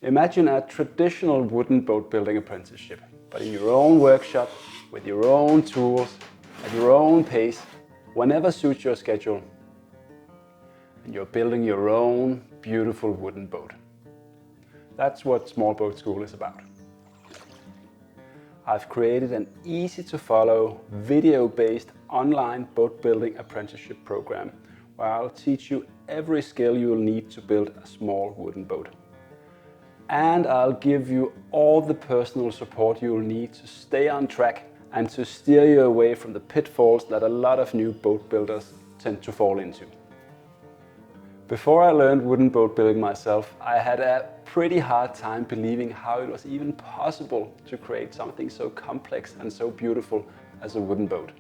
Imagine a traditional wooden boat building apprenticeship, but in your own workshop, with your own tools, at your own pace, whenever suits your schedule. And you're building your own beautiful wooden boat. That's what Small Boat School is about. I've created an easy-to-follow, video-based online boat building apprenticeship program where I'll teach you every skill you'll need to build a small wooden boat. And I'll give you all the personal support you'll need to stay on track and to steer you away from the pitfalls that a lot of new boat builders tend to fall into. Before I learned wooden boat building myself, I had a pretty hard time believing how it was even possible to create something so complex and so beautiful as a wooden boat.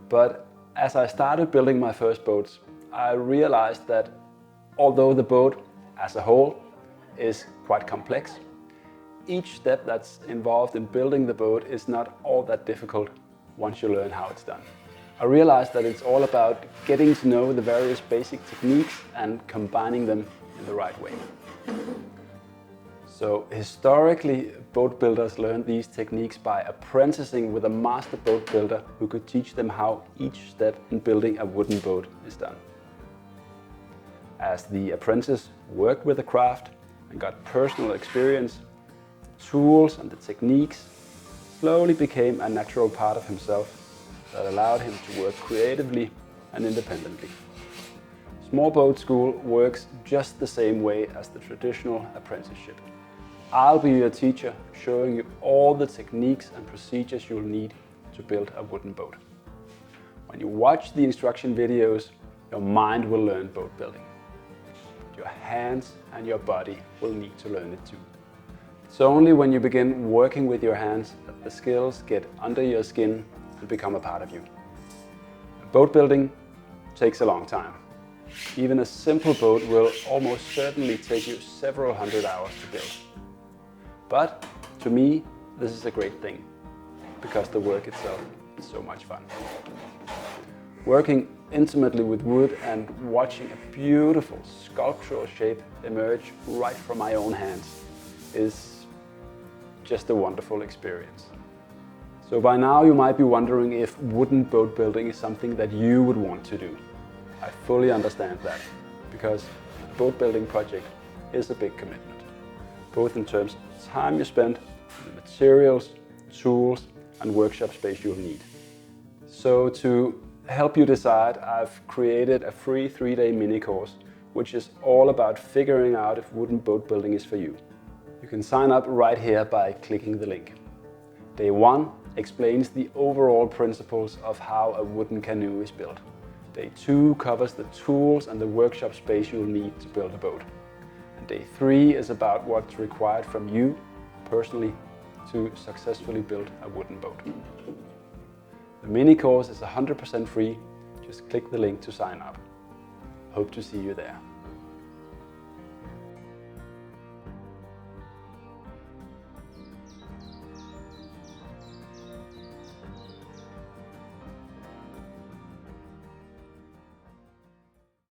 But as I started building my first boats, I realized that although the boat as a whole is quite complex, each step that's involved in building the boat is not all that difficult once you learn how it's done. I realized that it's all about getting to know the various basic techniques and combining them in the right way. So historically, boat builders learned these techniques by apprenticing with a master boat builder who could teach them how each step in building a wooden boat is done. As the apprentice worked with the craft and got personal experience, the tools and the techniques slowly became a natural part of himself that allowed him to work creatively and independently. Small Boat School works just the same way as the traditional apprenticeship. I'll be your teacher, showing you all the techniques and procedures you'll need to build a wooden boat. When you watch the instruction videos, your mind will learn boat building. But your hands and your body will need to learn it too. It's only when you begin working with your hands that the skills get under your skin and become a part of you. Boat building takes a long time. Even a simple boat will almost certainly take you several hundred hours to build. But to me, this is a great thing, because the work itself is so much fun. Working intimately with wood and watching a beautiful sculptural shape emerge right from my own hands is just a wonderful experience. So by now you might be wondering if wooden boat building is something that you would want to do. I fully understand that, because a boat building project is a big commitment, both in terms of the time you spend, the materials, tools and workshop space you'll need. So to help you decide, I've created a free 3-day mini course which is all about figuring out if wooden boat building is for you. You can sign up right here by clicking the link. Day 1 explains the overall principles of how a wooden canoe is built. Day 2 covers the tools and the workshop space you'll need to build a boat. And Day 3 is about what's required from you personally to successfully build a wooden boat. The mini course is 100% free. Just click the link to sign up. Hope to see you there.